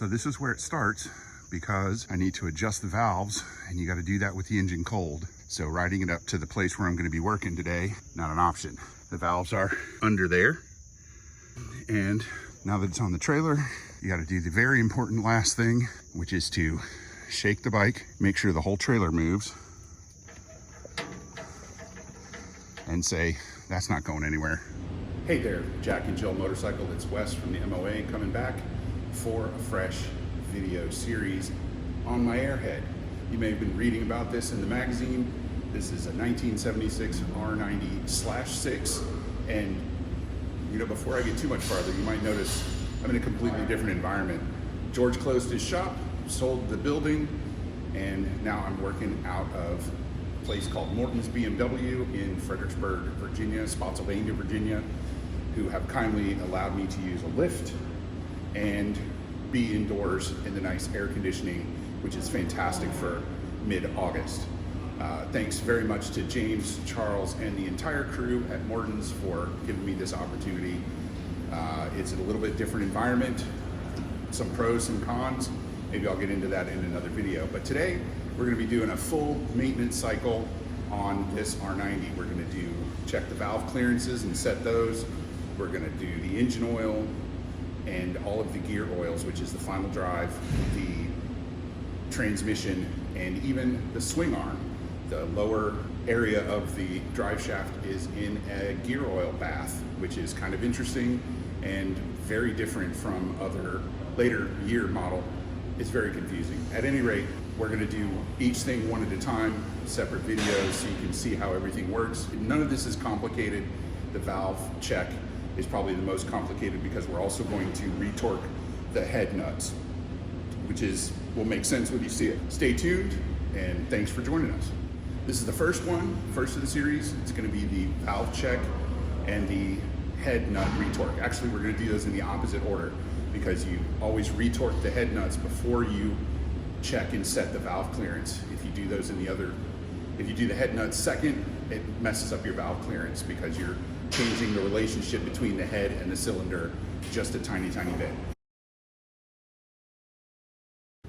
So this is where it starts because I need to adjust the valves, and you got to do that with the engine cold. So riding it up to the place where I'm going to be working today, not an option. The valves are under there. And now that it's on the trailer, you got to do the very important last thing, which is to shake the bike, make sure the whole trailer moves, and say, that's not going anywhere. Hey there, Jack and Jill Motorcycle. It's Wes from the MOA coming back for a fresh video series on my Airhead. You may have been reading about this in the magazine. This is a 1976 R90/6, and you know, before I get too much farther, you might notice I'm in a completely different environment. George closed his shop, sold the building, and now I'm working out of a place called Morton's BMW in Fredericksburg, Virginia, Spotsylvania, Virginia, who have kindly allowed me to use a lift and be indoors in the nice air conditioning, which is fantastic for mid-August. Thanks very much to James, Charles, and the entire crew at Morton's for giving me this opportunity. It's a little bit different environment, some pros, some cons. Maybe I'll get into that in another video. But today, we're gonna be doing a full maintenance cycle on this R90. We're gonna check the valve clearances and set those. We're gonna do the engine oil and all of the gear oils, which is the final drive, the transmission, and even the swing arm. The lower area of the drive shaft is in a gear oil bath, which is kind of interesting and very different from other later year model. It's very confusing. At any rate, we're gonna do each thing one at a time, separate videos, so you can see how everything works. None of this is complicated. The valve check is probably the most complicated because we're also going to retorque the head nuts, which will make sense when you see it. Stay tuned, and thanks for joining us. This is the first of the series. It's gonna be the valve check and the head nut retorque. Actually, we're gonna do those in the opposite order because you always retorque the head nuts before you check and set the valve clearance. If you do the head nuts second, it messes up your valve clearance because you're changing the relationship between the head and the cylinder just a tiny, tiny bit.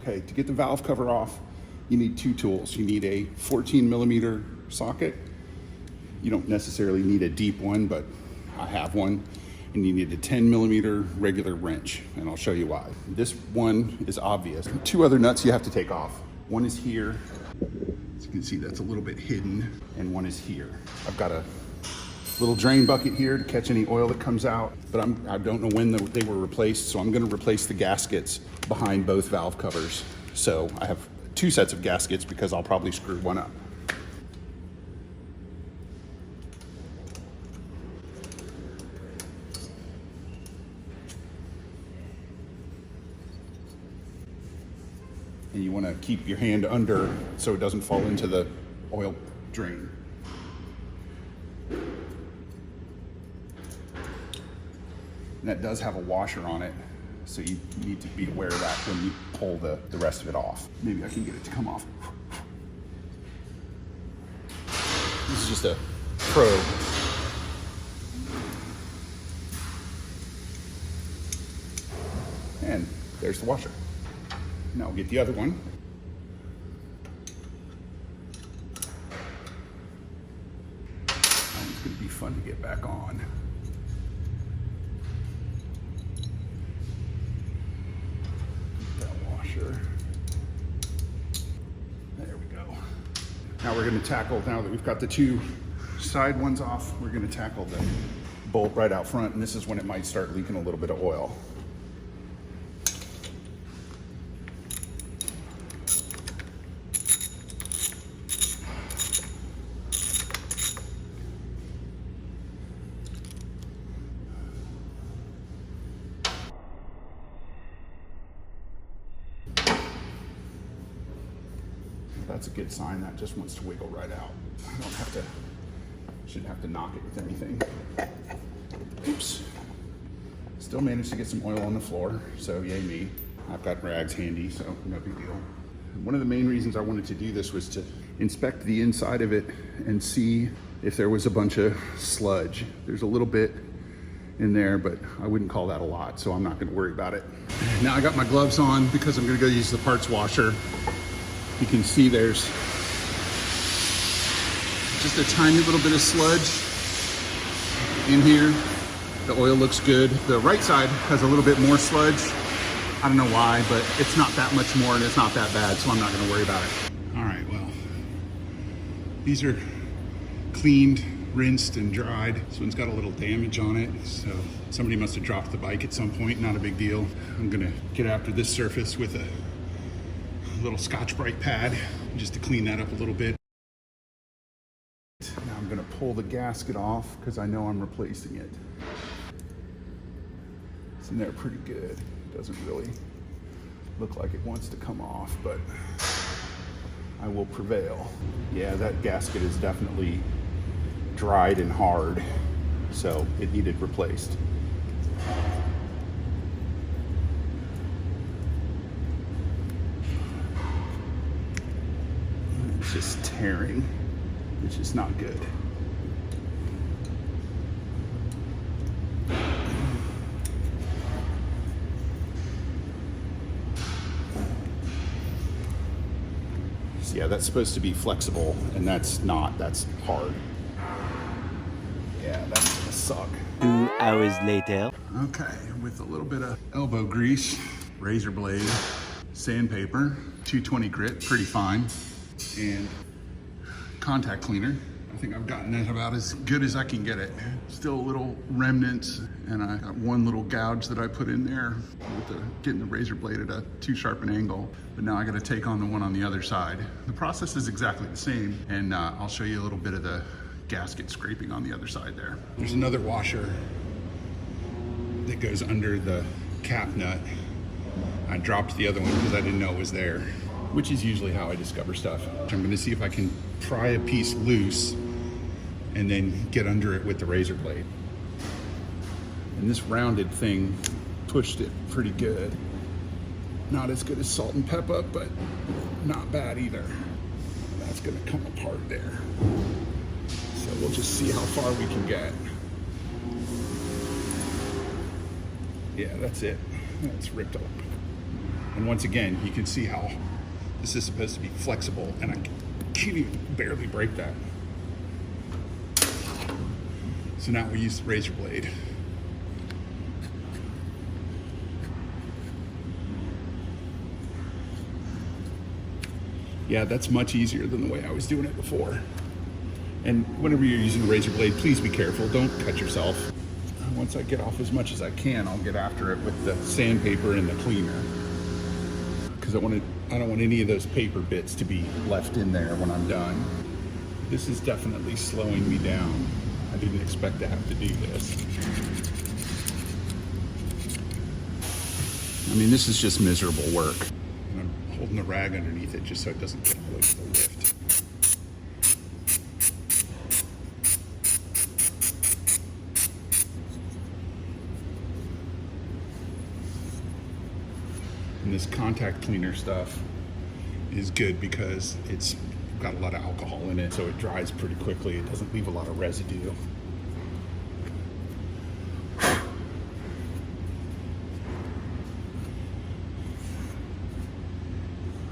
Okay, to get the valve cover off, you need two tools. You need a 14mm socket. You don't necessarily need a deep one, but I have one. And you need a 10mm regular wrench, and I'll show you why. This one is obvious. Two other nuts you have to take off. One is here. As you can see, that's a little bit hidden, and one is here. I've got a little drain bucket here to catch any oil that comes out, but I don't know when they were replaced, so I'm gonna replace the gaskets behind both valve covers. So I have two sets of gaskets because I'll probably screw one up. And you want to keep your hand under so it doesn't fall into the oil drain. And that does have a washer on it, so you need to be aware of that when you pull the rest of it off. Maybe I can get it to come off. This is just a probe. And there's the washer. Now we'll get the other one. It's gonna be fun to get back on. That washer. There we go. Now we're gonna tackle, now that we've got the two side ones off, we're gonna tackle the bolt right out front, and this is when it might start leaking a little bit of oil. That's a good sign. That just wants to wiggle right out. Shouldn't have to knock it with anything. Oops. Still managed to get some oil on the floor, so yay me. I've got rags handy, so no big deal. One of the main reasons I wanted to do this was to inspect the inside of it and see if there was a bunch of sludge. There's a little bit in there, but I wouldn't call that a lot, so I'm not gonna worry about it. Now I got my gloves on because I'm gonna go use the parts washer. You can see there's just a tiny little bit of sludge in here. The oil looks good. The right side has a little bit more sludge. I don't know why, but it's not that much more and it's not that bad, so I'm not gonna worry about it. All right, well, these are cleaned, rinsed and dried. This one's got a little damage on it, so somebody must have dropped the bike at some point, not a big deal. I'm gonna get after this surface with a little Scotch-Brite pad just to clean that up a little bit. Now I'm gonna pull the gasket off because I know I'm replacing it. It's in there pretty good. Doesn't really look like it wants to come off, but I will prevail. Yeah, that gasket is definitely dried and hard, so it needed replaced. It's just tearing, which is not good. Yeah, that's supposed to be flexible, and that's not. That's hard. Yeah, that's gonna suck. 2 hours later. Okay, with a little bit of elbow grease, razor blade, sandpaper, 220 grit, pretty fine, and contact cleaner. I think I've gotten it about as good as I can get it. Still a little remnants, and I got one little gouge that I put in there with getting the razor blade at a too sharp an angle. But now I gotta take on the one on the other side. The process is exactly the same, and I'll show you a little bit of the gasket scraping on the other side there. There's another washer that goes under the cap nut. I dropped the other one because I didn't know it was there, which is usually how I discover stuff. I'm gonna see if I can pry a piece loose and then get under it with the razor blade. And this rounded thing pushed it pretty good. Not as good as salt and pepper, but not bad either. That's gonna come apart there. So we'll just see how far we can get. Yeah, that's it. That's ripped up. And once again, you can see how this is supposed to be flexible, and I can't even barely break that. So now we use the razor blade. Yeah, that's much easier than the way I was doing it before. And whenever you're using a razor blade, please be careful. Don't cut yourself. Once I get off as much as I can, I'll get after it with the sandpaper and the cleaner. Because I don't want any of those paper bits to be left in there when I'm done. This is definitely slowing me down. I didn't expect to have to do this. I mean, this is just miserable work. And I'm holding the rag underneath it just so it doesn't get all the way to the lift. And this contact cleaner stuff is good because it's got a lot of alcohol in it, so it dries pretty quickly. It doesn't leave a lot of residue.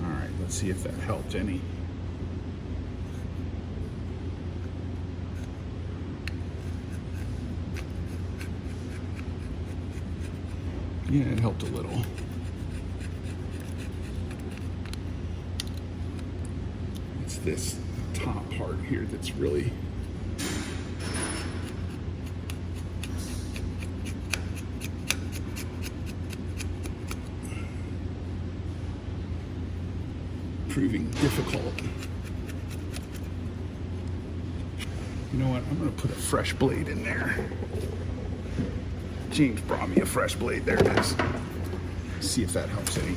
All right, let's see if that helped any. Yeah, it helped a little. This top part here that's really proving difficult. You know what? I'm gonna put a fresh blade in there. James brought me a fresh blade. There it is. See if that helps any.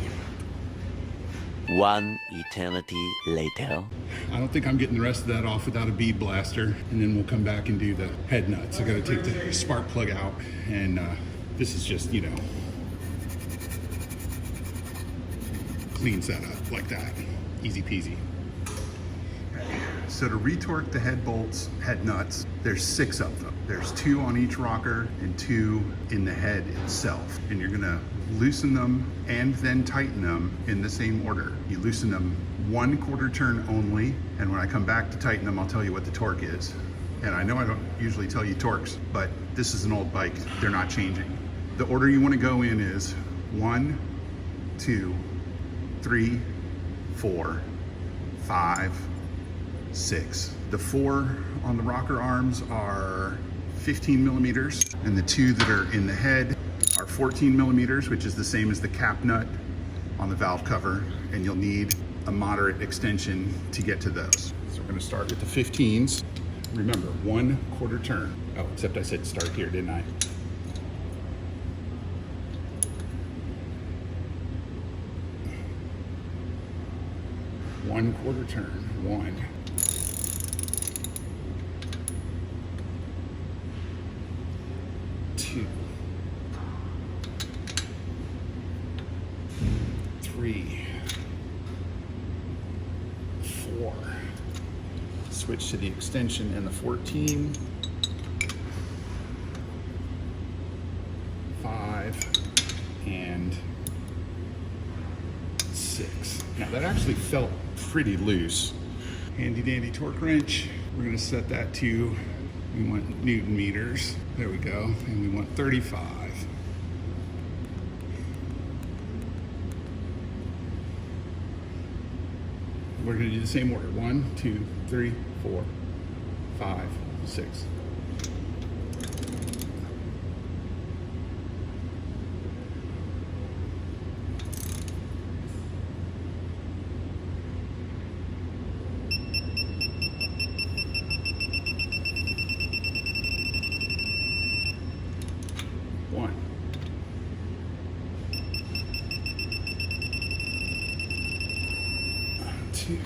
1 eternity later. I don't think I'm getting the rest of that off without a bead blaster, and then we'll come back and do the head nuts. I gotta take the spark plug out, and this is just, you know, cleans that up like that. Easy peasy. So to retorque the head bolts, head nuts, there's 6 of them. There's 2 on each rocker and 2 in the head itself. And you're gonna loosen them and then tighten them in the same order. You loosen them 1/4 turn only, and when I come back to tighten them, I'll tell you what the torque is. And I know I don't usually tell you torques, but this is an old bike, they're not changing. The order you wanna go in is 1, 2, 3, 4, 5, 6. The 4 on the rocker arms are 15 millimeters, and the 2 that are in the head are 14 millimeters, which is the same as the cap nut on the valve cover, and you'll need a moderate extension to get to those. So we're gonna start with the 15s. Remember, 1/4 turn. Oh, except I said start here, didn't I? One-quarter turn, 1. 2. 3. 4. Switch to the extension and the 14. 5 and 6. Now that actually felt pretty loose. Handy dandy torque wrench. We're gonna set that to, we want Newton meters. There we go. And we want 35. We're gonna do the same order. 1, 2, 3, 4, 5, 6. Two.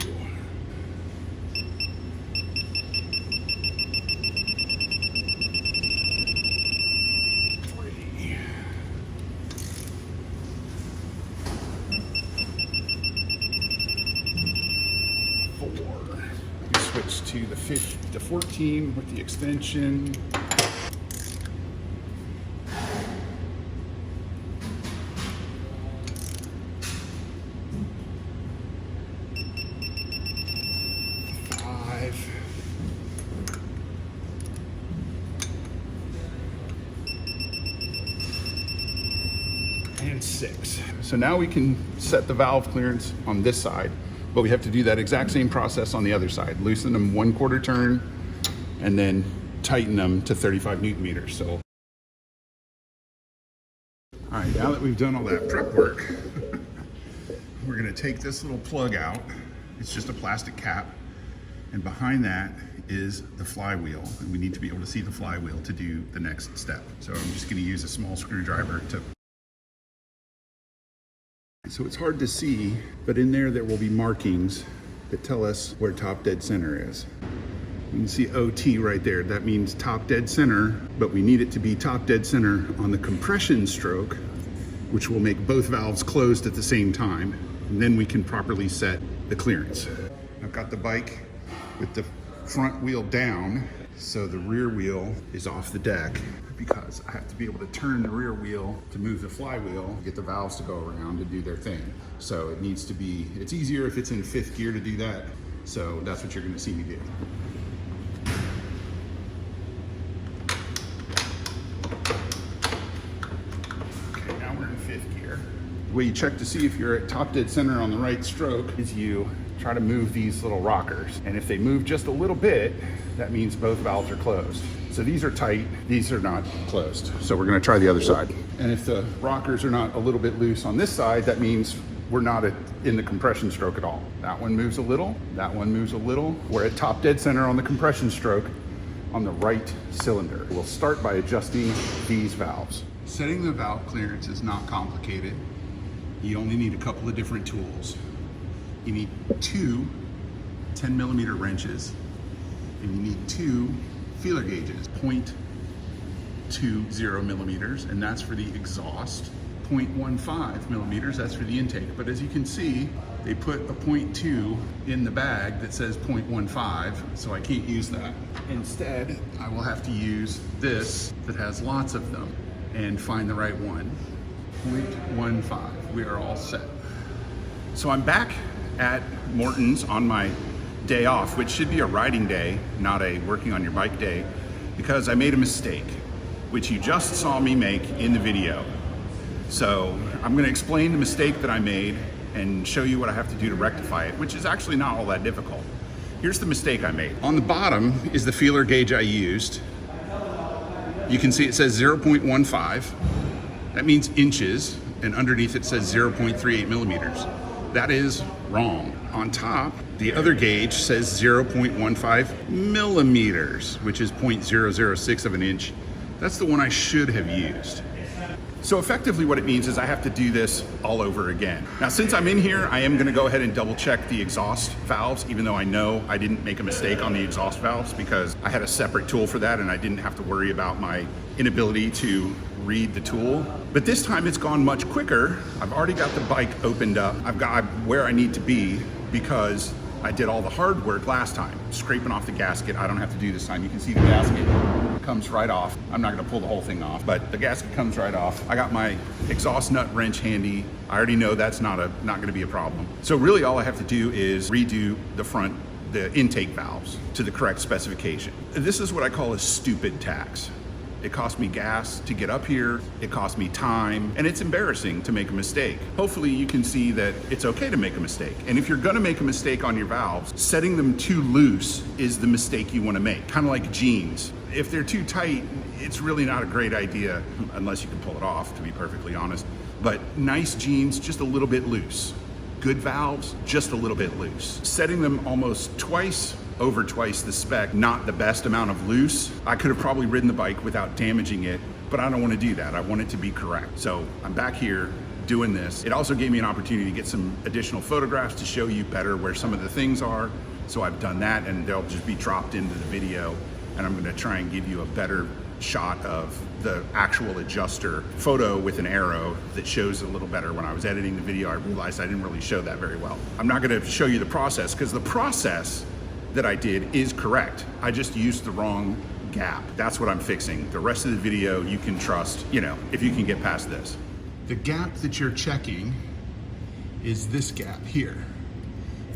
3. 4. We switch to the 14 with the extension. 5. And 6. So now we can set the valve clearance on this side, but we have to do that exact same process on the other side. Loosen them 1/4 turn and then tighten them to 35 Newton meters. So, all right, now that we've done all that prep work, we're gonna take this little plug out. It's just a plastic cap. And behind that is the flywheel. And we need to be able to see the flywheel to do the next step. So I'm just gonna use a small screwdriver to. So it's hard to see, but in there will be markings that tell us where top dead center is. You can see OT right there. That means top dead center, but we need it to be top dead center on the compression stroke, which will make both valves closed at the same time. And then we can properly set the clearance. I've got the bike with the front wheel down, so the rear wheel is off the deck, because I have to be able to turn the rear wheel to move the flywheel, get the valves to go around and do their thing. So it needs to be, it's easier if it's in 5th gear to do that. So that's what you're gonna see me do. Okay, now we're in 5th gear. The way you check to see if you're at top dead center on the right stroke is you try to move these little rockers. And if they move just a little bit, that means both valves are closed. So these are tight, these are not closed. So we're gonna try the other side. And if the rockers are not a little bit loose on this side, that means we're not in the compression stroke at all. That one moves a little, that one moves a little. We're at top dead center on the compression stroke on the right cylinder. We'll start by adjusting these valves. Setting the valve clearance is not complicated. You only need a couple of different tools. You need 2 10mm wrenches, and you need 2 feeler gauges, 0.20 millimeters, and that's for the exhaust, 0.15 millimeters, that's for the intake. But as you can see, they put a 0.2 in the bag that says 0.15, so I can't use that. Instead, I will have to use this that has lots of them and find the right one. 0.15, we are all set. So I'm back at Morton's on my day off, which should be a riding day, not a working on your bike day, because I made a mistake, which you just saw me make in the video. So I'm gonna explain the mistake that I made and show you what I have to do to rectify it, which is actually not all that difficult. Here's the mistake I made. On the bottom is the feeler gauge I used. You can see it says 0.15. That means inches, and underneath it says 0.38 millimeters. That is wrong. On top, the other gauge says 0.15 millimeters, which is 0.006 of an inch. That's the one I should have used. So effectively what it means is I have to do this all over again. Now, since I'm in here, I am gonna go ahead and double check the exhaust valves, even though I know I didn't make a mistake on the exhaust valves because I had a separate tool for that and I didn't have to worry about my inability to read the tool. But this time it's gone much quicker. I've already got the bike opened up. I'm where I need to be because I did all the hard work last time, scraping off the gasket. I don't have to do this time. You can see the gasket comes right off. I'm not gonna pull the whole thing off, but the gasket comes right off. I got my exhaust nut wrench handy. I already know that's not gonna be a problem. So really all I have to do is redo the intake valves to the correct specification. This is what I call a stupid tax. It cost me gas to get up here, it cost me time, and it's embarrassing to make a mistake. Hopefully you can see that it's okay to make a mistake. And if you're gonna make a mistake on your valves, setting them too loose is the mistake you wanna make, kind of like jeans. If they're too tight, it's really not a great idea, unless you can pull it off, to be perfectly honest. But nice jeans, just a little bit loose. Good valves, just a little bit loose. Setting them almost over twice the spec, not the best amount of loose. I could have probably ridden the bike without damaging it, but I don't want to do that. I want it to be correct. So I'm back here doing this. It also gave me an opportunity to get some additional photographs to show you better where some of the things are. So I've done that and they'll just be dropped into the video. And I'm gonna try and give you a better shot of the actual adjuster photo with an arrow that shows a little better. When I was editing the video, I realized I didn't really show that very well. I'm not gonna show you the process because the process that I did is correct. I just used the wrong gap. That's what I'm fixing. The rest of the video you can trust, if you can get past this. The gap that you're checking is this gap here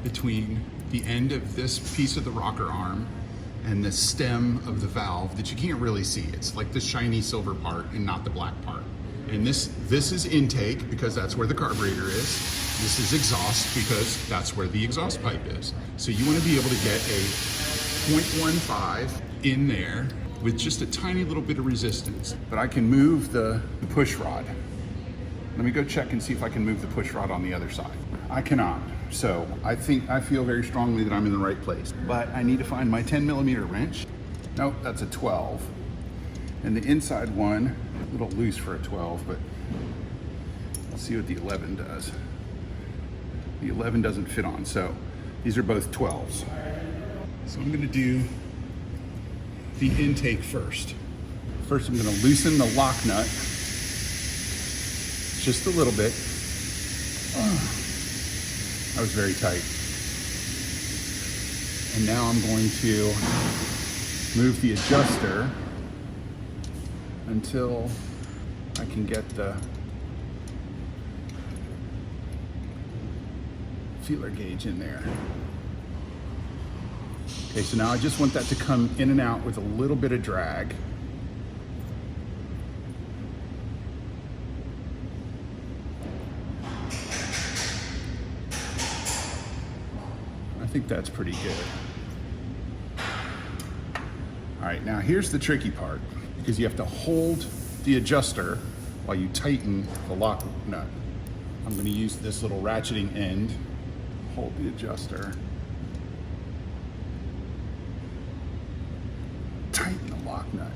between the end of this piece of the rocker arm and the stem of the valve that you can't really see. It's like the shiny silver part and not the black part. And this is intake because that's where the carburetor is. This is exhaust because that's where the exhaust pipe is. So you want to be able to get a 0.15 in there with just a tiny little bit of resistance. But I can move the push rod. Let me go check and see if I can move the push rod on the other side. I cannot. So I feel very strongly that I'm in the right place. But I need to find my 10 millimeter wrench. Nope, that's a 12. And the inside one, a little loose for a 12, but let's see what the 11 does. The 11 doesn't fit on, so these are both 12s. So I'm gonna do the intake first. First, I'm gonna loosen the lock nut just a little bit. That was very tight. And now I'm going to move the adjuster until I can get the feeler gauge in there. Okay, so now I just want that to come in and out with a little bit of drag. I think that's pretty good. All right, now here's the tricky part, because you have to hold the adjuster while you tighten the lock nut. I'm going to use this little ratcheting end, hold the adjuster, tighten the lock nut,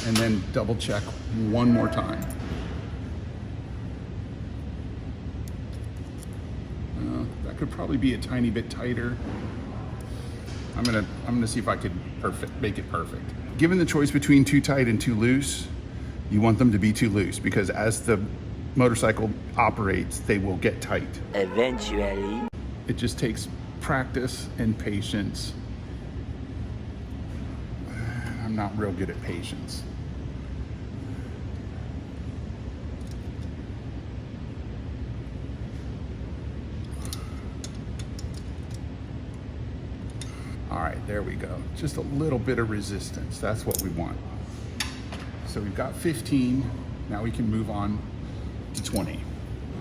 and then double check one more time. That could probably be a tiny bit tighter. I'm gonna see if I could make it perfect. Given the choice between too tight and too loose, You want them to be too loose because as the motorcycle operates, they will get tight. Eventually. It just takes practice and patience. I'm not real good at patience. All right, there we go. Just a little bit of resistance. That's what we want. So we've got 15. Now we can move on to 20.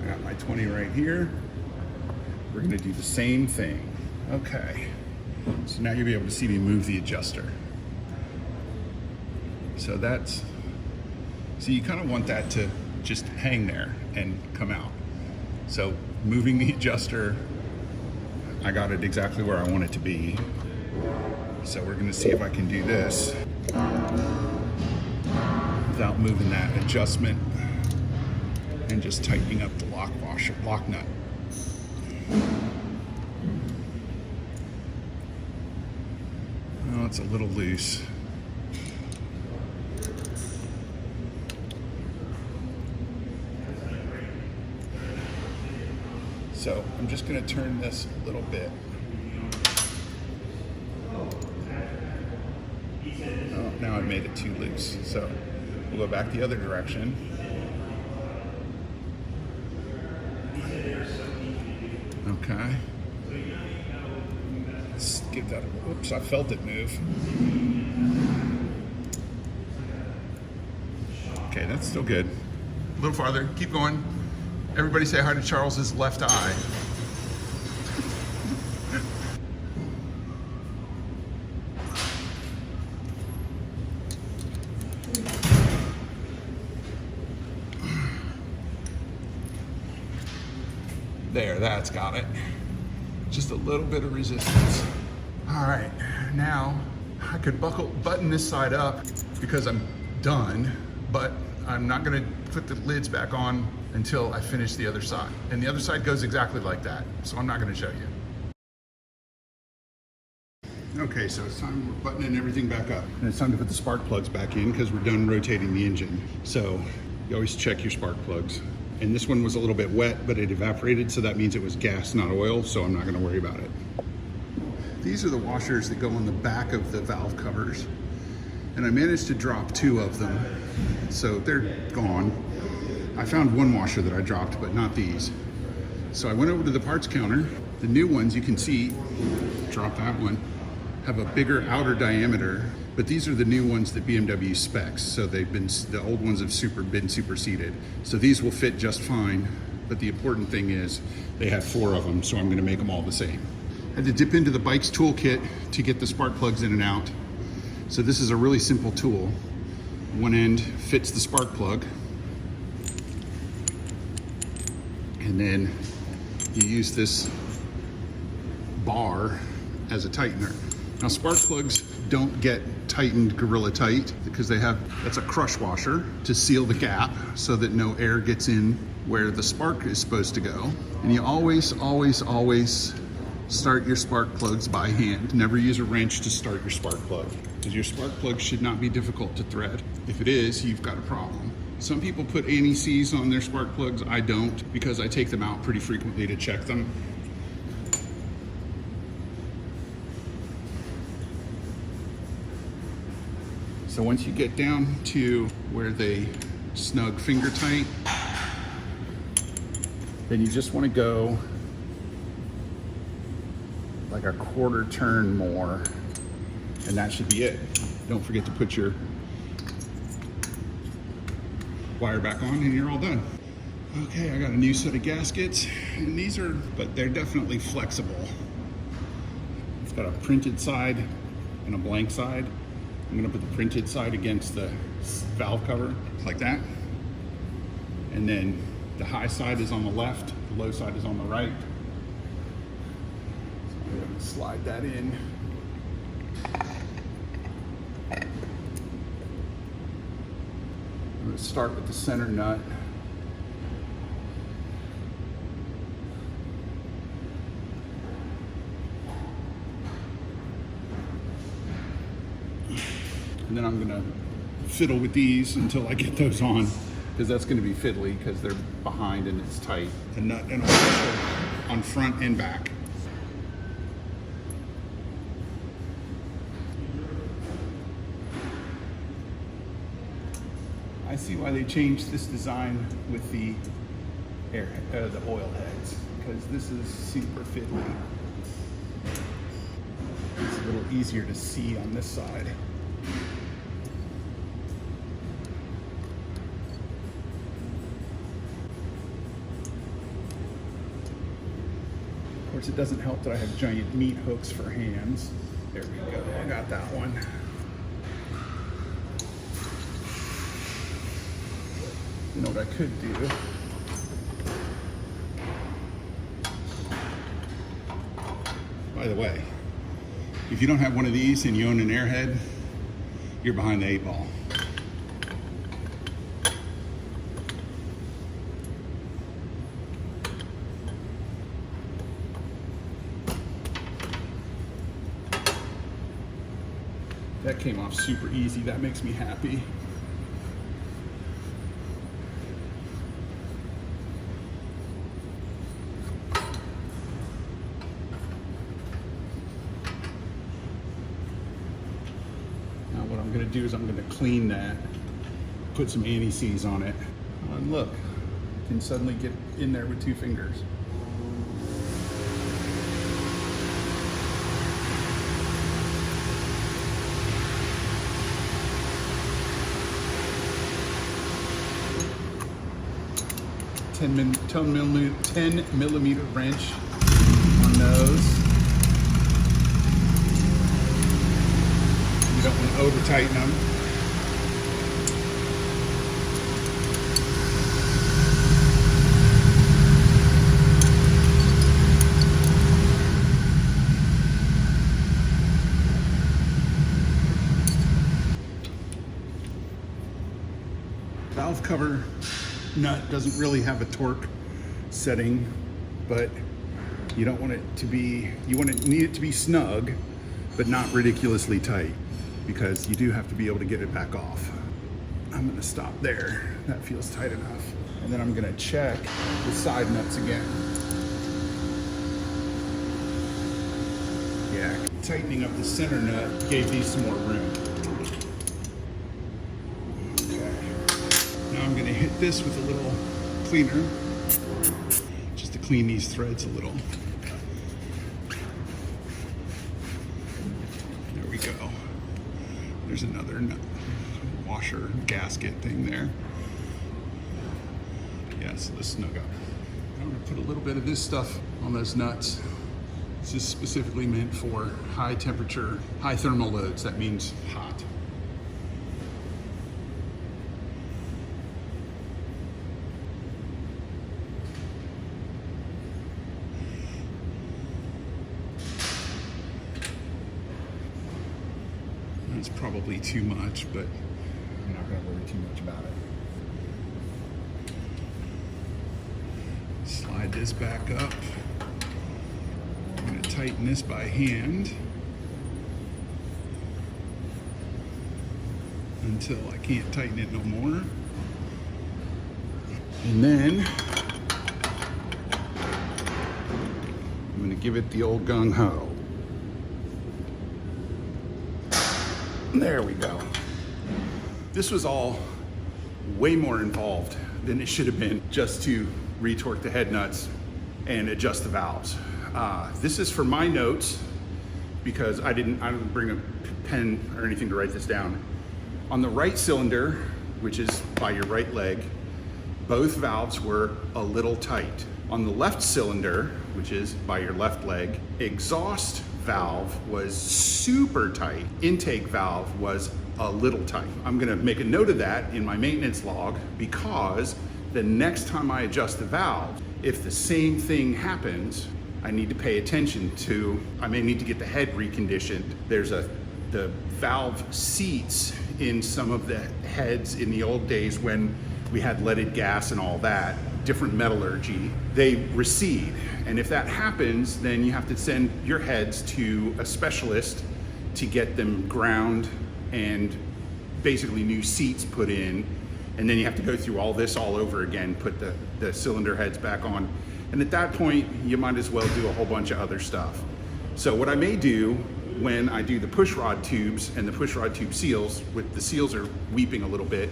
I got my 20 right here. We're gonna do the same thing. Okay. So now you'll be able to see me move the adjuster. So you kind of want that to just hang there and come out. So moving the adjuster, I got it exactly where I want it to be. So we're gonna see if I can do this without moving that adjustment and just tightening up the lock nut. Oh, it's a little loose. So I'm just gonna turn this a little bit. Oh, now I've made it too loose. So we'll go back the other direction. Okay. Let's give that a, oops, I felt it move. Okay, that's still good. A little farther, keep going. Everybody say hi to Charles's left eye. There, that's got it. Just a little bit of resistance. All right, now I could button this side up because I'm done, but I'm not gonna put the lids back on until I finish the other side. And the other side goes exactly like that, so I'm not gonna show you. Okay, so it's time we're buttoning everything back up. And it's time to put the spark plugs back in because we're done rotating the engine. So you always check your spark plugs. And this one was a little bit wet, but it evaporated, so that means it was gas, not oil, so I'm not gonna worry about it. These are the washers that go on the back of the valve covers. And I managed to drop 2 of them, so they're gone. I found one washer that I dropped, but not these. So I went over to the parts counter. The new ones, you can see, drop that one, have a bigger outer diameter, but these are the new ones that BMW specs. So the old ones have been superseded. So these will fit just fine, but the important thing is they have 4 of them, so I'm gonna make them all the same. I had to dip into the bike's toolkit to get the spark plugs in and out. So this is a really simple tool. One end fits the spark plug, and then you use this bar as a tightener. Now spark plugs don't get tightened Gorilla Tight because that's a crush washer to seal the gap so that no air gets in where the spark is supposed to go. And you always, always, always start your spark plugs by hand. Never use a wrench to start your spark plug because your spark plug should not be difficult to thread. If it is, you've got a problem. Some people put anti-seize on their spark plugs. I don't because I take them out pretty frequently to check them. So once you get down to where they snug finger tight, then you just want to go like a quarter turn more, and that should be it. Don't forget to put your wire back on and you're all done. Okay, I got a new set of gaskets, and but they're definitely flexible. It's got a printed side and a blank side. I'm gonna put the printed side against the valve cover, like that. And then the high side is on the left, the low side is on the right. So I'm gonna slide that in. I'm gonna start with the center nut. And then I'm gonna fiddle with these until I get those on, because that's going to be fiddly because they're behind and it's tight. A nut and a washer on front and back. I see why they changed this design with the the oil heads, because this is super fiddly. It's a little easier to see on this side. Of course, it doesn't help that I have giant meat hooks for hands. There we go, I got that one. You know what I could do? By the way, if you don't have one of these and you own an Airhead, you're behind the 8 ball. That came off super easy. That makes me happy. What I'm going to do is I'm going to clean that, put some anti-seize on it, and look, you can suddenly get in there with 2 fingers. Ten millimeter wrench on those. You don't want to over tighten them. Valve cover nut doesn't really have a torque setting, but you don't want it to be, need it to be snug, but not ridiculously tight, because you do have to be able to get it back off. I'm gonna stop there. That feels tight enough. And then I'm gonna check the side nuts again. Yeah, tightening up the center nut gave these some more room. I'm going to hit this with a little cleaner, just to clean these threads a little. There we go. There's another washer gasket thing there. Yeah, so let's snug up. I'm going to put a little bit of this stuff on those nuts. This is specifically meant for high temperature, high thermal loads. That means hot. It's probably too much, but I'm not going to worry too much about it. Slide this back up. I'm going to tighten this by hand until I can't tighten it no more. And then I'm going to give it the old gung-ho. There we go. This was all way more involved than it should have been just to retorque the head nuts and adjust the valves. This is for my notes because I didn't bring a pen or anything to write this down. On the right cylinder, which is by your right leg, both valves were a little tight. On the left cylinder, which is by your left leg, exhaust valve was super tight. Intake valve was a little tight. I'm gonna make a note of that in my maintenance log, because the next time I adjust the valve, if the same thing happens, I need to pay attention to, I may need to get the head reconditioned. There's the valve seats in some of the heads in the old days when we had leaded gas and all that, different metallurgy, they recede. And if that happens, then you have to send your heads to a specialist to get them ground and basically new seats put in, and then you have to go through all this all over again, put the cylinder heads back on. And at that point, you might as well do a whole bunch of other stuff. So what I may do when I do the push rod tubes and the push rod tube seals, with the seals are weeping a little bit,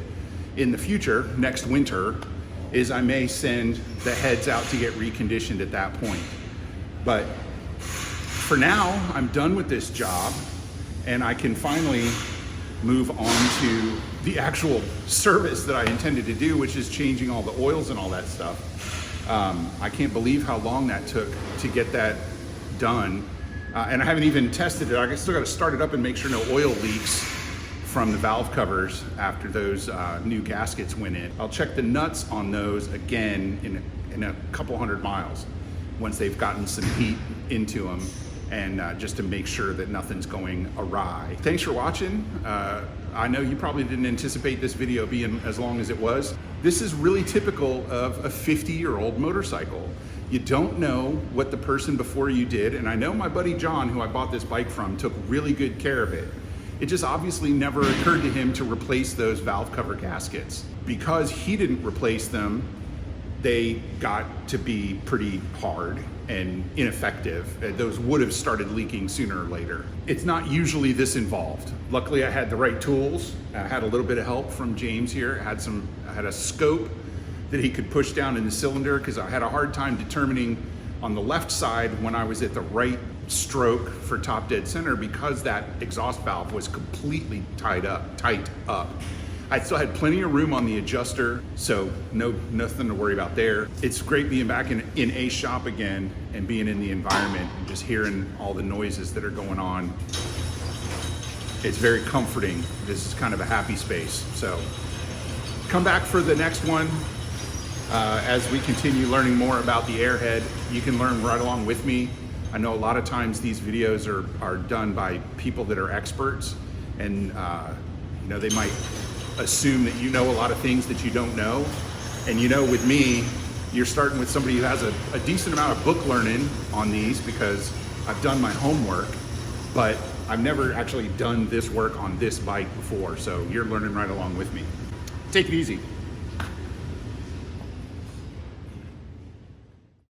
in the future, next winter, is I may send the heads out to get reconditioned at that point. But for now, I'm done with this job, and I can finally move on to the actual service that I intended to do, which is changing all the oils and all that stuff. I can't believe how long that took to get that done. And I haven't even tested it. I still got to start it up and make sure no oil leaks from the valve covers after those new gaskets went in. I'll check the nuts on those again in a couple hundred miles once they've gotten some heat into them, and just to make sure that nothing's going awry. Thanks for watching. I know you probably didn't anticipate this video being as long as it was. This is really typical of a 50-year-old motorcycle. You don't know what the person before you did, and I know my buddy John, who I bought this bike from, took really good care of it. It just obviously never occurred to him to replace those valve cover gaskets. Because he didn't replace them, they got to be pretty hard and ineffective. Those would have started leaking sooner or later. It's not usually this involved. Luckily, I had the right tools. I had a little bit of help from James here. I had a scope that he could push down in the cylinder, because I had a hard time determining on the left side when I was at the right stroke for top dead center, because that exhaust valve was completely tight up. I still had plenty of room on the adjuster, so nothing to worry about there. It's great being back in a shop again and being in the environment and just hearing all the noises that are going on. It's very comforting. This is kind of a happy space. So come back for the next one. As we continue learning more about the Airhead, you can learn right along with me. I know a lot of times these videos are done by people that are experts, and they might assume that you know a lot of things that you don't know. And with me, you're starting with somebody who has a decent amount of book learning on these, because I've done my homework, but I've never actually done this work on this bike before. So you're learning right along with me. Take it easy.